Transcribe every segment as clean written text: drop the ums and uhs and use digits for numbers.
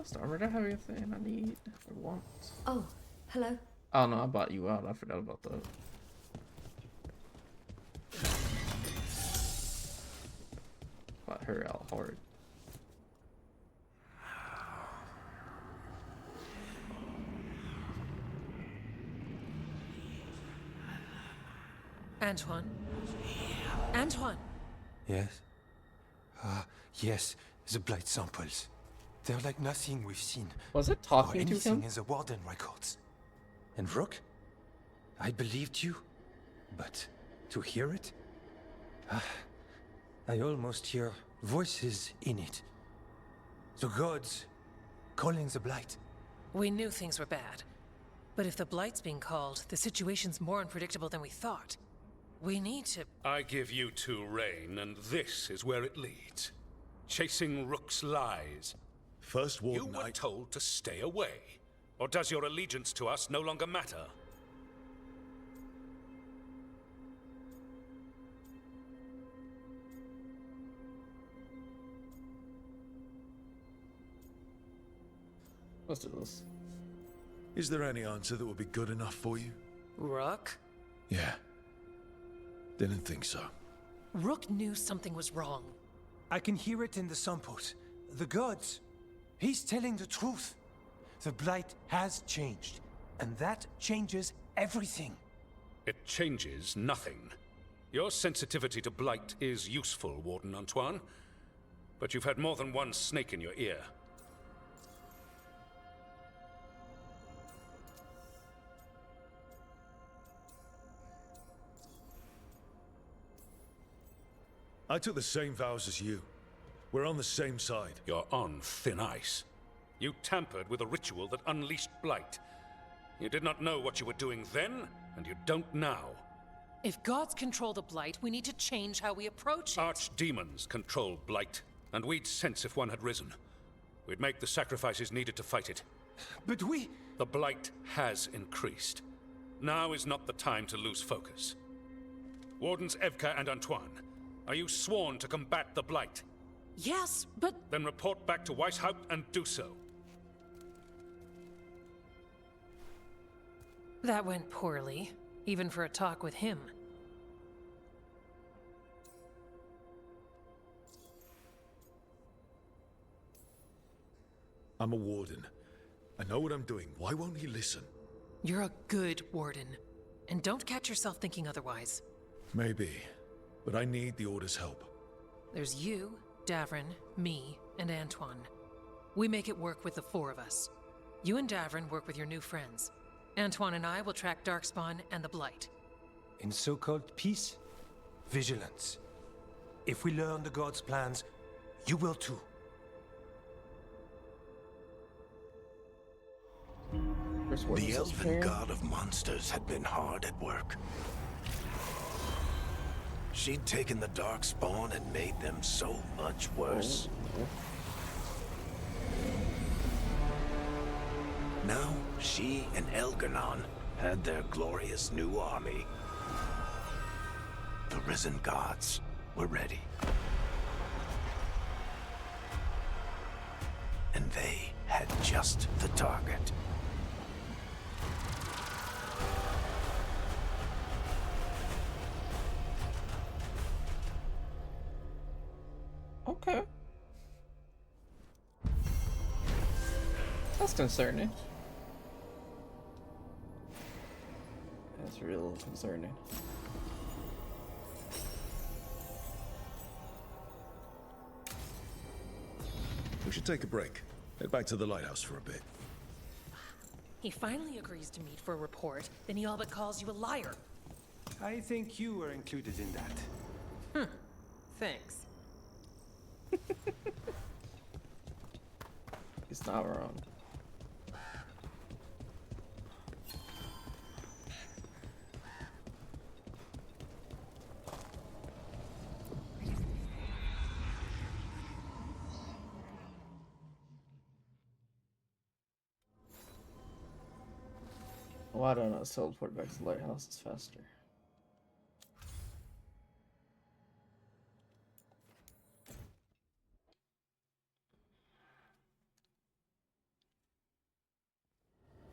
Starboard, I have everything I need or want. Oh, hello. Oh no, I bought you out. I forgot about that. Bought her out hard. Antoine? Antoine! Yes? Yes, the blight samples. They're like nothing we've seen. Was it Or talking to anything him? in the Warden records. And Rook? I believed you, but to hear it? I almost hear voices in it. The gods calling the blight. We knew things were bad. But if the Blight's being called, the situation's more unpredictable than we thought. We need to... I give you two reign, and this is where it leads. Chasing Rook's lies. First You Warden, were told to stay away. Or does your allegiance to us no longer matter? Let's do this. Is there any answer that would be good enough for you? Rook? Yeah. Didn't think so. Rook knew something was wrong. I can hear it in the samples. The gods. He's telling the truth. The blight has changed, and that changes everything. It changes nothing. Your sensitivity to blight is useful, Warden Antoine. But you've had more than one snake in your ear. I took the same vows as you. We're on the same side. You're on thin ice. You tampered with a ritual that unleashed blight. You did not know what you were doing then, and you don't now. If gods control the Blight, we need to change how we approach it. Archdemons control blight, and we'd sense if one had risen. We'd make the sacrifices needed to fight it. But we... The blight has increased. Now is not the time to lose focus. Wardens Evka and Antoine, are you sworn to combat the blight? Yes, but... Then report back to Weishaupt and do so. That went poorly, even for a talk with him. I'm a warden. I know what I'm doing. Why won't he listen? You're a good warden. And don't catch yourself thinking otherwise. Maybe. But I need the Order's help. There's you, Davrin, me, and Antoine. We make it work with the four of us. You and Davrin work with your new friends. Antoine and I will track Darkspawn and the Blight. In so-called peace, vigilance. If we learn the gods' plans, you will too. The elven god of monsters had been hard at work. She'd taken the Darkspawn and made them so much worse. Now, she and Elgarnon had their glorious new army. The risen gods were ready. And they had just the target. Okay. That's concerning. That's real concerning. We should take a break. Head back to the lighthouse for a bit. He finally agrees to meet for a report, then he all but calls you a liar. I think you were included in that. Thanks. He's not wrong. Why don't I teleport back to the lighthouse? It's faster.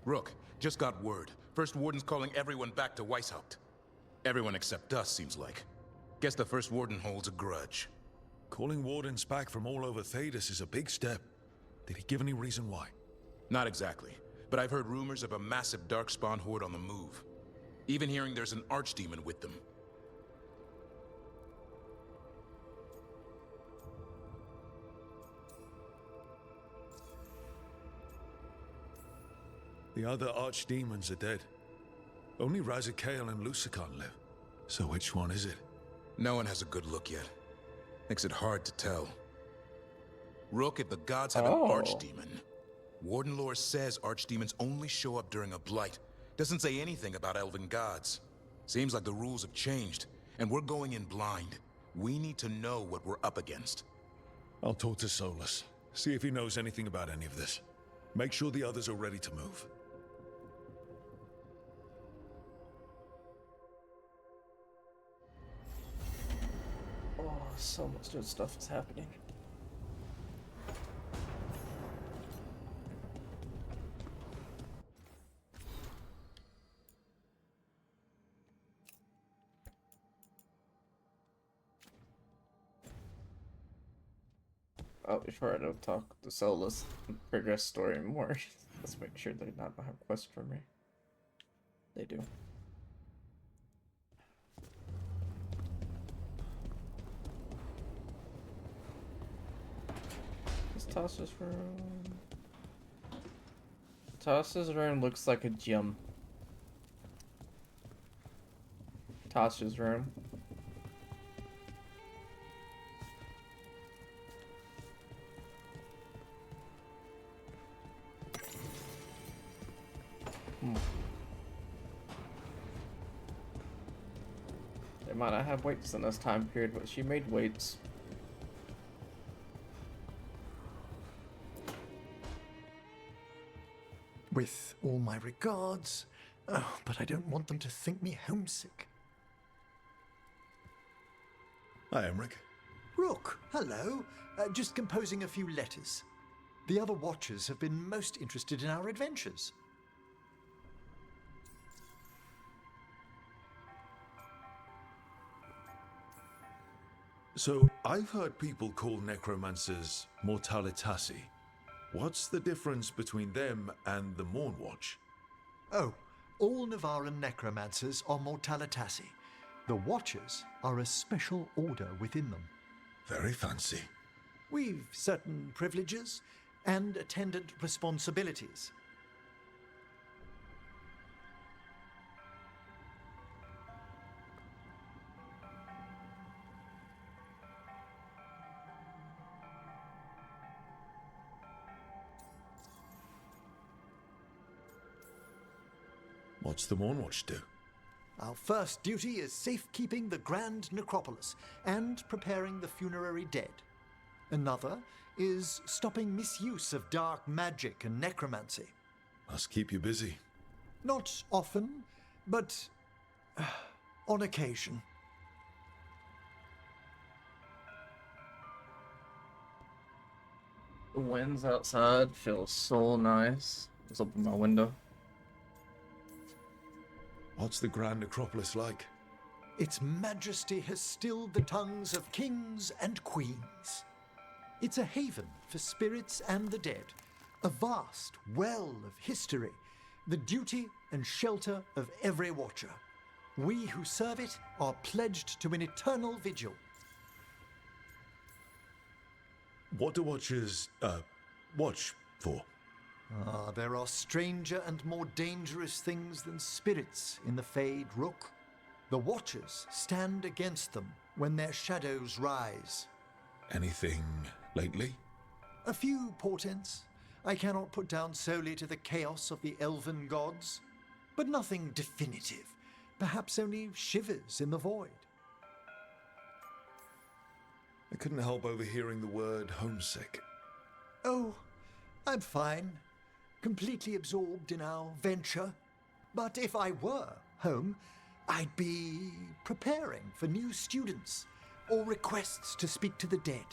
Rook, just got word. First Warden's calling everyone back to Weishaupt. Everyone except us, seems like. Guess the First Warden holds a grudge. Calling wardens back from all over Thedas is a big step. Did he give any reason why? Not exactly, but I've heard rumors of a massive Darkspawn horde on the move. Even hearing there's an archdemon with them. The other archdemons are dead. Only Razikael and Lucican live. So which one is it? No one has a good look yet. Makes it hard to tell. Rook, if the gods have an archdemon, Warden lore says archdemons only show up during a blight. Doesn't say anything about elven gods. Seems like the rules have changed, and we're going in blind. We need to know what we're up against. I'll talk to Solus. See if he knows anything about any of this. Make sure the others are ready to move. Oh, so much good stuff is happening. Oh, before I don't talk to Solus and progress story more, let's make sure they not have quests for me. They do. Is Tasha's room? Tasha's room looks like a gym. Tasha's room. They might not have weights in this time period, but she made weights. With all my regards, but I don't want them to think me homesick. Hi, Emmerich. Rook, hello. Just composing a few letters. The other Watchers have been most interested in our adventures. So, I've heard people call necromancers mortalitasi. What's the difference between them and the Mornwatch? Oh, all Navaran necromancers are mortalitasi. The Watchers are a special order within them. Very fancy. We've certain privileges and attendant responsibilities. What's the Mornwatch do? Our first duty is safekeeping the Grand Necropolis and preparing the funerary dead. Another is stopping misuse of dark magic and necromancy. Must keep you busy. Not often, but on occasion. The winds outside feel so nice. Let's open my window. What's the Grand Necropolis like? Its majesty has stilled the tongues of kings and queens. It's a haven for spirits and the dead, a vast well of history, the duty and shelter of every watcher. We who serve it are pledged to an eternal vigil. What do Watchers, watch for? There are stranger and more dangerous things than spirits in the Fade, Rook. The Watchers stand against them when their shadows rise. Anything lately? A few portents I cannot put down solely to the chaos of the elven gods, but nothing definitive. Perhaps only shivers in the void. I couldn't help overhearing the word homesick. Oh, I'm fine. Completely absorbed in our venture. But if I were home, I'd be preparing for new students or requests to speak to the dead.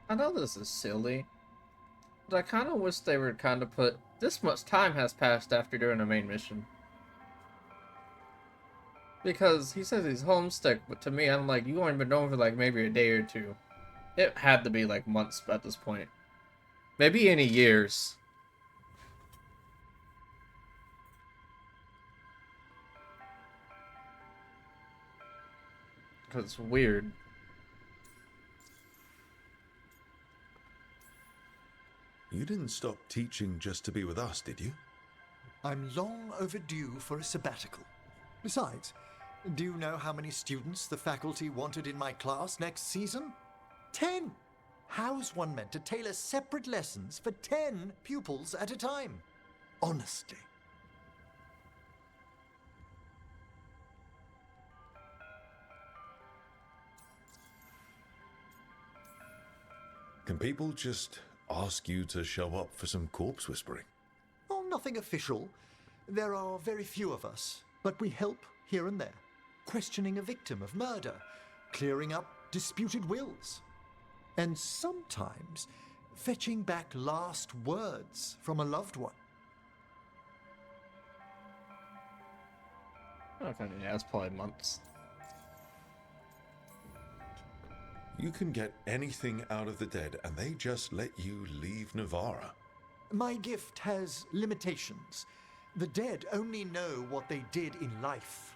I know this is silly, but I kind of wish they would kind of put This much time has passed after doing the main mission. Because he says he's homesick, but to me, I'm like, you only been known for like maybe a day or two. It had to be like months at this point. Maybe any years. Because it's weird. You didn't stop teaching just to be with us, did you? I'm long overdue for a sabbatical. Besides, do you know how many students the faculty wanted in my class next season? 10! How's one meant to tailor separate lessons for 10 pupils at a time? Honestly. Can people just ask you to show up for some corpse whispering? Oh, nothing official. There are very few of us, but we help here and there. Questioning a victim of murder, clearing up disputed wills, and sometimes fetching back last words from a loved one. Okay, yeah, it's probably months. You can get anything out of the dead, and they just let you leave Navarra. My gift has limitations. The dead only know what they did in life.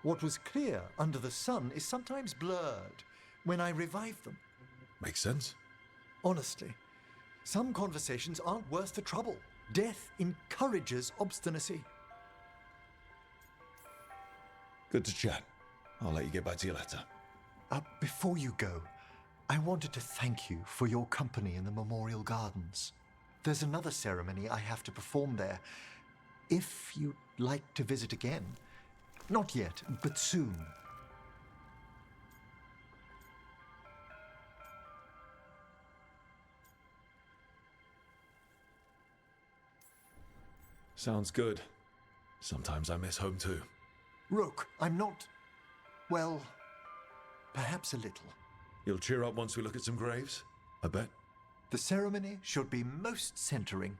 What was clear under the sun is sometimes blurred when I revive them. Makes sense. Honestly, some conversations aren't worth the trouble. Death encourages obstinacy. Good to chat. I'll let you get back to your letter. Before you go, I wanted to thank you for your company in the Memorial Gardens. There's another ceremony I have to perform there. If you'd like to visit again. Not yet, but soon. Sounds good. Sometimes I miss home too. Rook, I'm not... well, perhaps a little. You'll cheer up once we look at some graves? I bet. The ceremony should be most centering.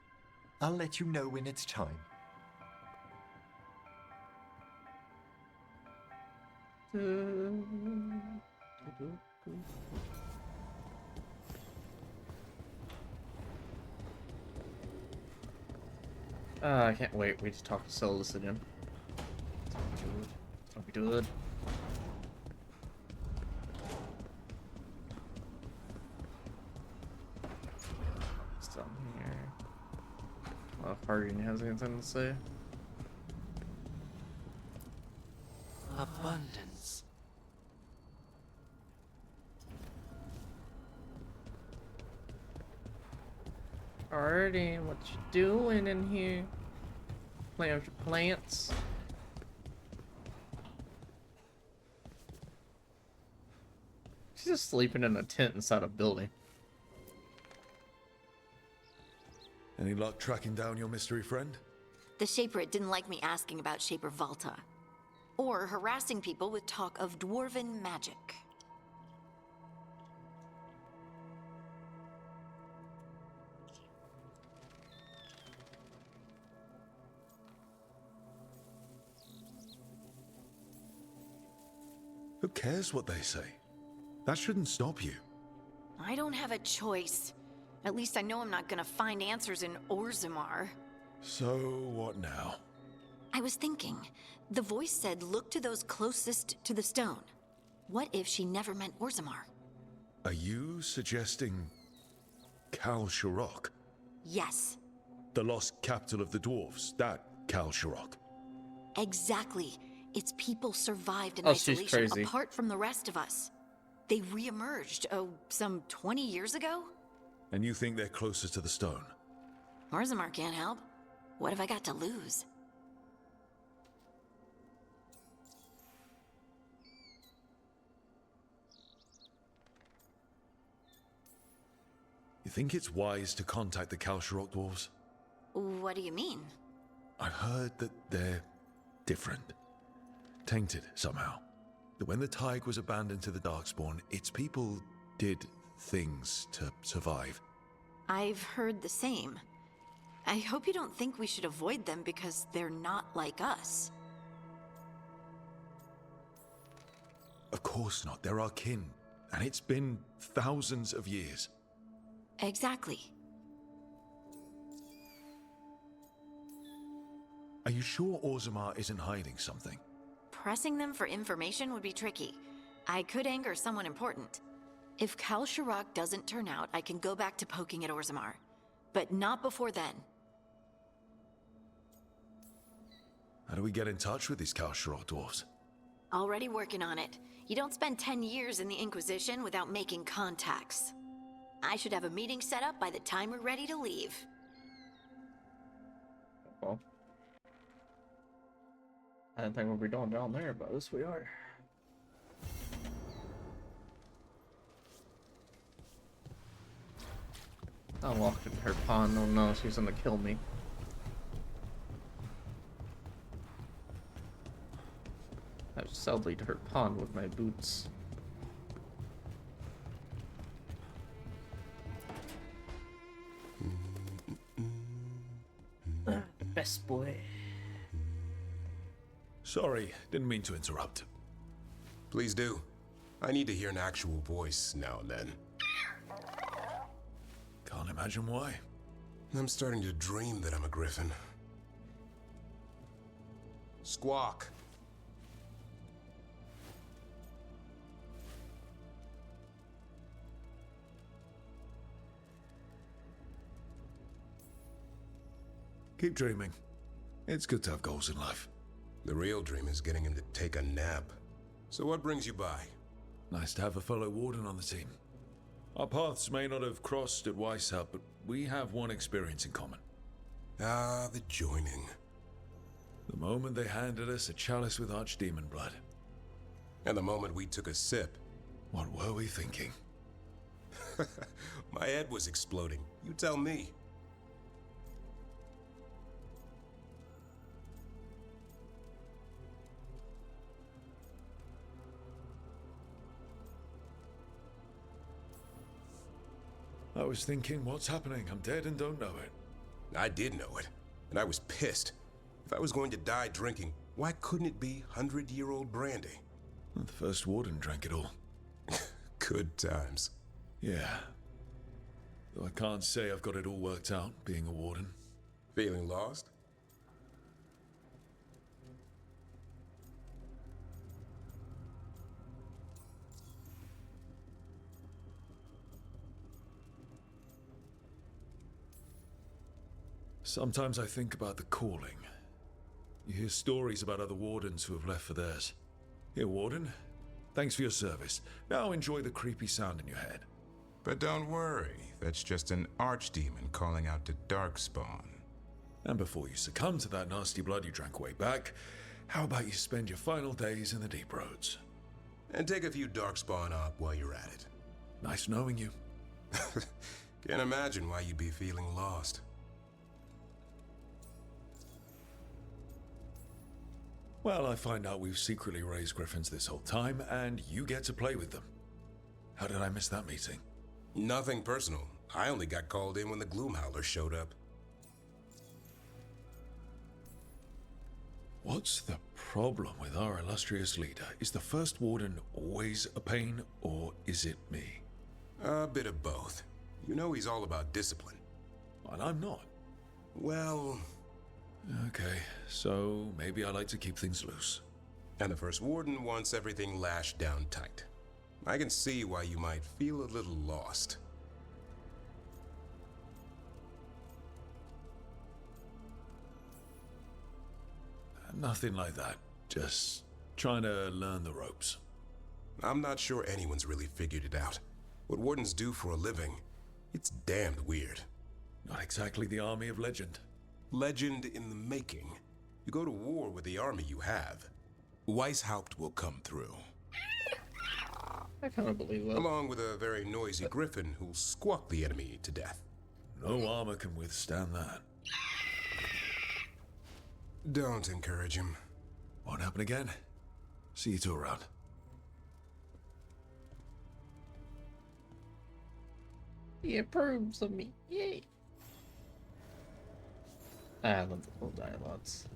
I'll let you know when it's time. I can't wait. We just talk to Solus again. It's gonna be good. What's down here? If Harding has anything to say. Abundance. Harding, what you doing in here? Playing with your plants? She's just sleeping in a tent inside a building. Any luck tracking down your mystery friend? The Shaperate didn't like me asking about Shaper Valta, or harassing people with talk of dwarven magic. Who cares what they say? That shouldn't stop you. I don't have a choice. At least I know I'm not gonna find answers in Orzammar. So, what now? I was thinking, the voice said look to those closest to the stone. What if she never meant Orzammar? Are you suggesting Kal Sharok? Yes. The lost capital of the dwarves, that Kal Sharok? Exactly. Its people survived in Oh, she's isolation crazy. apart from the rest of us. They re-emerged, some 20 years ago? And you think they're closer to the stone? Orzammar can't help. What have I got to lose? You think it's wise to contact the Kal Sharok dwarves? What do you mean? I've heard that they're different. Tainted, somehow. That when the Tig was abandoned to the Darkspawn, its people did things to survive. I've heard the same. I hope you don't think we should avoid them because they're not like us. Of course not. They're our kin. And it's been thousands of years. Exactly. Are you sure Orzammar isn't hiding something? Pressing them for information would be tricky. I could anger someone important. If Kal Shirak doesn't turn out, I can go back to poking at Orzammar. But not before then. How do we get in touch with these Kal Shirak dwarves? Already working on it. You don't spend 10 years in the Inquisition without making contacts. I should have a meeting set up by the time we're ready to leave. Well, I didn't think we'd be going down there, but this we are. I walked in her pond. Oh no, she's gonna kill me. I've sullied her pond with my boots. Best boy. Sorry, didn't mean to interrupt. Please do. I need to hear an actual voice now and then. Can't imagine why. I'm starting to dream that I'm a griffin. Squawk. Keep dreaming. It's good to have goals in life. The real dream is getting him to take a nap. So what brings you by? Nice to have a fellow warden on the team. Our paths may not have crossed at Weishaupt, but we have one experience in common. Ah, the joining. The moment they handed us a chalice with archdemon blood. And the moment we took a sip. What were we thinking? My head was exploding. You tell me. I was thinking, what's happening? I'm dead and don't know it. I did know it, and I was pissed. If I was going to die drinking, why couldn't it be 100-year-old brandy? Well, the first warden drank it all. Good times. Yeah. Though I can't say I've got it all worked out, being a warden. Feeling lost? Sometimes I think about the calling. You hear stories about other wardens who have left for theirs. Here, warden. Thanks for your service. Now enjoy the creepy sound in your head. But don't worry, that's just an archdemon calling out to Darkspawn. And before you succumb to that nasty blood you drank way back, how about you spend your final days in the deep roads? And take a few Darkspawn up while you're at it. Nice knowing you. Can't imagine why you'd be feeling lost. Well, I find out we've secretly raised griffins this whole time, and you get to play with them. How did I miss that meeting? Nothing personal. I only got called in when the Gloomhowler showed up. What's the problem with our illustrious leader? Is the first warden always a pain, or is it me? A bit of both. You know he's all about discipline. And I'm not. Well... Okay, so maybe I like to keep things loose. And the first warden wants everything lashed down tight. I can see why you might feel a little lost. Nothing like that. Just trying to learn the ropes. I'm not sure anyone's really figured it out. What wardens do for a living, it's damned weird. Not exactly the army of legend. Legend in the making. You go to war with the army you have. Weishaupt will come through. I kind of believe that. Along with a very noisy griffin who'll squawk the enemy to death. No armor can withstand that. Don't encourage him. Won't happen again. See you two around. He approves of me. Yay. I love the little dialogues.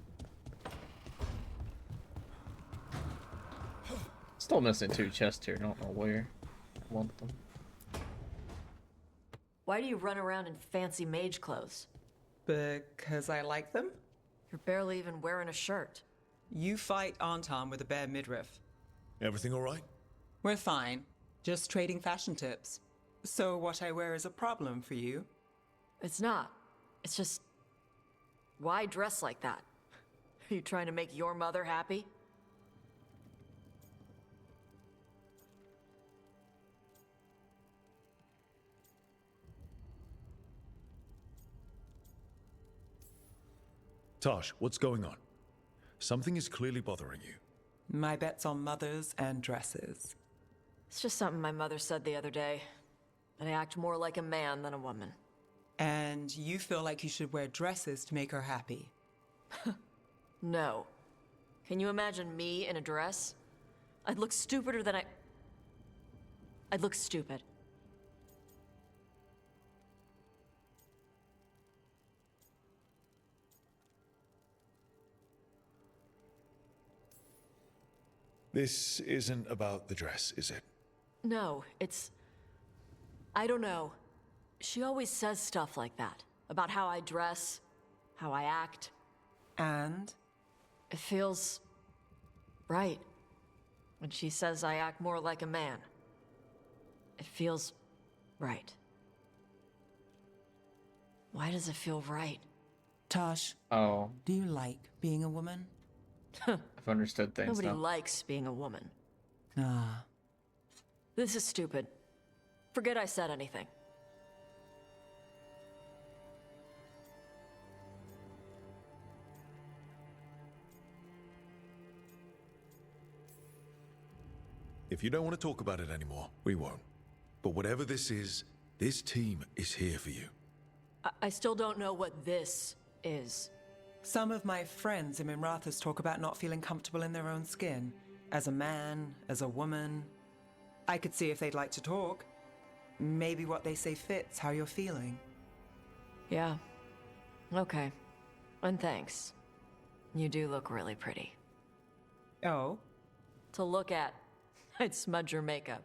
Still missing 2 chests here. Don't know where. I want them. Why do you run around in fancy mage clothes? Because I like them? You're barely even wearing a shirt. You fight Anton with a bare midriff. Everything all right? We're fine. Just trading fashion tips. So what I wear is a problem for you? It's not. It's just... Why dress like that? Are you trying to make your mother happy? Tosh, what's going on? Something is clearly bothering you. My bet's on mothers and dresses. It's just something my mother said the other day. That I act more like a man than a woman. And you feel like you should wear dresses to make her happy? No. Can you imagine me in a dress? I'd look stupider than I'd look stupid. This isn't about the dress, is it? No, it's... I don't know. She always says stuff like that. About how I dress, how I act. And? It feels... right. When she says I act more like a man. It feels... right. Why does it feel right? Tosh. Oh. Do you like being a woman? I've understood things Nobody now. likes being a woman. Ah. This is stupid. Forget I said anything. If you don't want to talk about it anymore, we won't. But whatever this is, this team is here for you. I still don't know what this is. Some of my friends in Minrathous talk about not feeling comfortable in their own skin. As a man, as a woman. I could see if they'd like to talk. Maybe what they say fits how you're feeling. Yeah. Okay. And thanks. You do look really pretty. Oh? To look at. I'd smudge your makeup.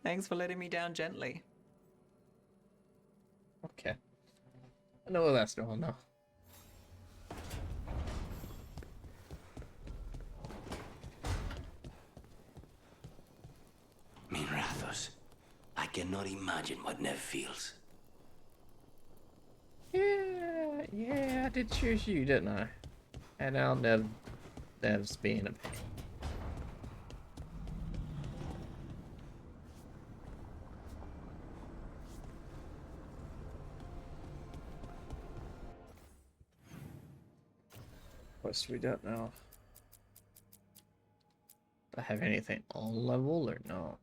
Thanks for letting me down gently. Okay. I know where that's going now. Minrathous, I cannot imagine what Nev feels. Yeah, I did choose you, didn't I? And now Nev's being a pain. What's we got now? Do I have anything on level or no?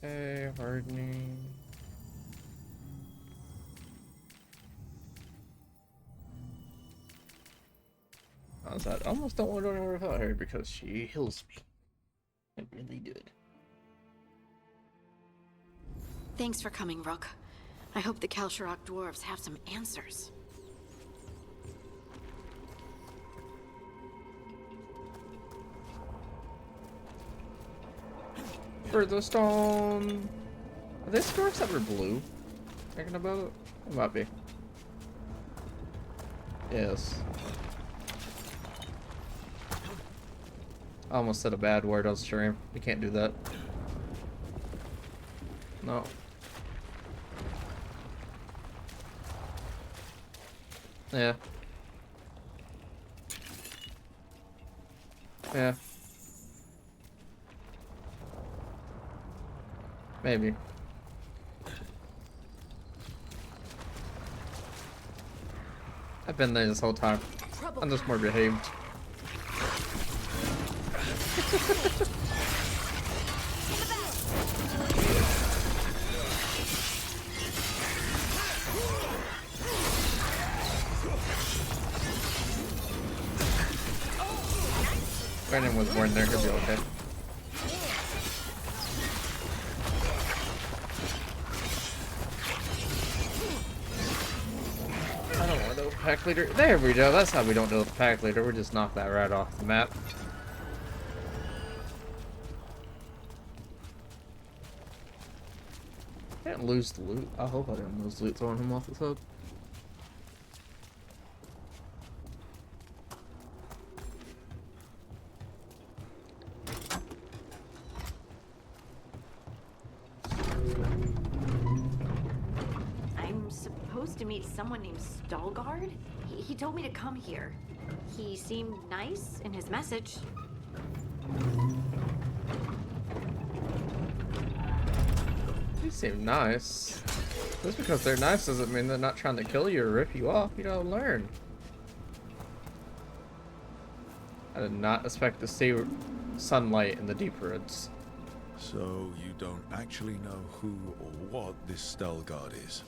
Okay, hardening. I was like, I almost don't want to go anywhere without her because she heals me. It really did. Thanks for coming, Rook. I hope the Kalsharok dwarves have some answers. For the stone. Are these dwarves ever blue? Thinking about it? It might be. Yes. I almost said a bad word on stream. You can't do that. No. Yeah. Yeah. Maybe. I've been there this whole time. I'm just more behaved. Brandon was born there, he'll be okay. I don't want to pack leader. There we go. That's how we don't deal with pack leader. We just knock that right off the map. I didn't lose the loot. I hope I didn't lose the loot throwing him off the hook. I'm supposed to meet someone named Veilguard? He told me to come here. He seemed nice in his message. They seem nice. Just because they're nice doesn't mean they're not trying to kill you or rip you off. You don't learn. I did not expect to see sunlight in the deep woods. So you don't actually know who or what this Veilguard is?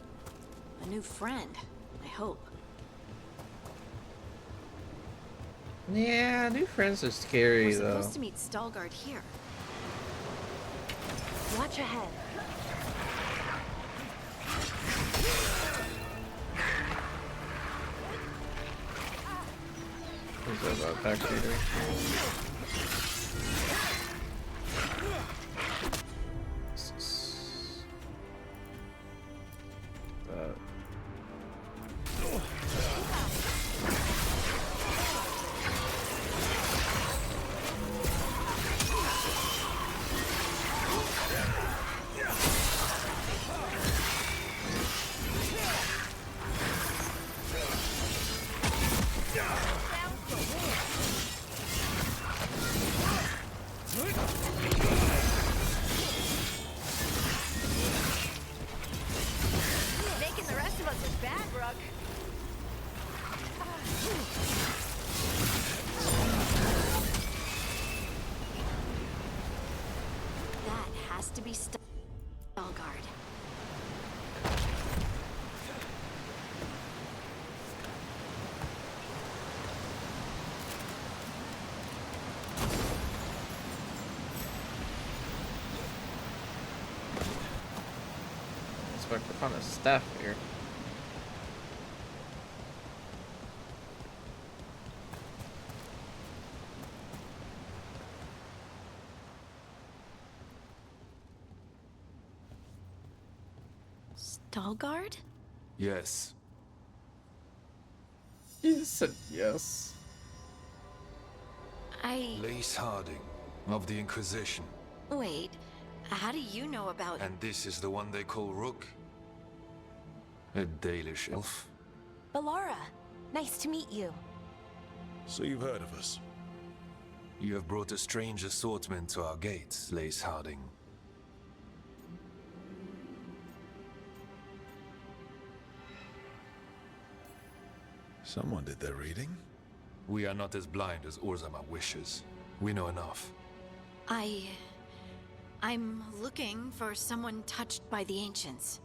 A new friend, I hope. Yeah, new friends are scary We're though. supposed to meet Veilguard here. Watch ahead. Who's that pack leader? Making the rest of us look bad, Brooke. That has to be Veilguard. Expect to find a staff here. Veilguard? Yes. He said yes. Lace Harding, of the Inquisition. Wait, how do you know about... And this is the one they call Rook? A Dalish elf. Balara, nice to meet you. So you've heard of us? You have brought a strange assortment to our gates, Lace Harding. Someone did their reading? We are not as blind as Orzammar wishes. We know enough. I'm looking for someone touched by the Ancients.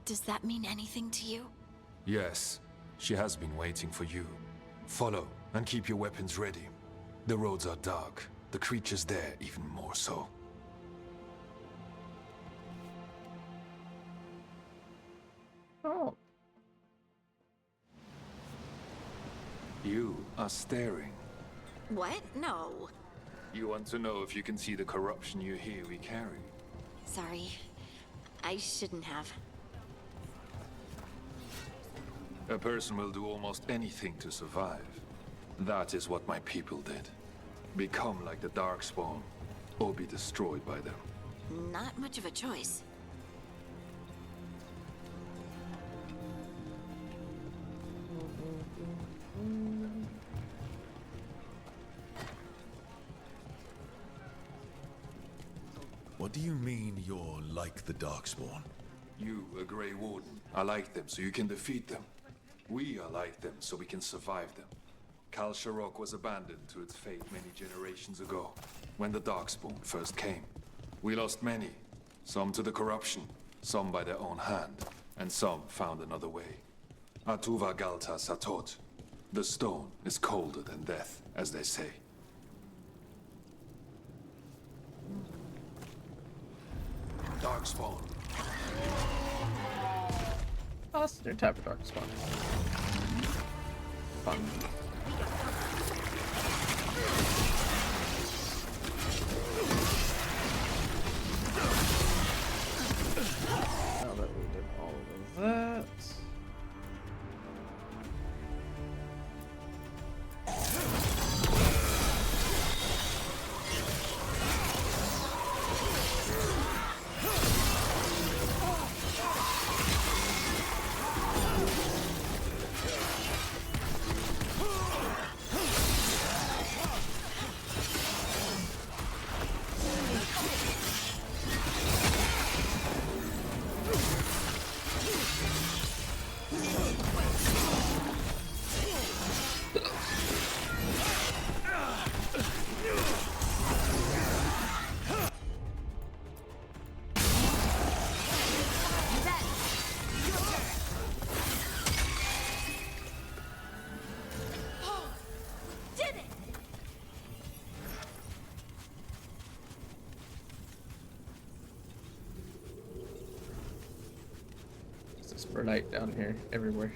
Does that mean anything to you? Yes, she has been waiting for you. Follow, and keep your weapons ready. The roads are dark, the creatures there even more so. Oh. You are staring. What? No. You want to know if you can see the corruption you hear we carry? Sorry. I shouldn't have. A person will do almost anything to survive. That is what my people did. Become like the Darkspawn, or be destroyed by them. Not much of a choice. What do you mean you're like the Darkspawn? You, a Grey Warden, are like them so you can defeat them. We are like them so we can survive them. Kal Sharok was abandoned to its fate many generations ago, when the Darkspawn first came. We lost many, some to the corruption, some by their own hand, and some found another way. Atuva Galta Satot. The stone is colder than death, as they say. darkspawn. Oh, that's a new type of dark spawn. Fun. Now that we did all of that. Light down here everywhere.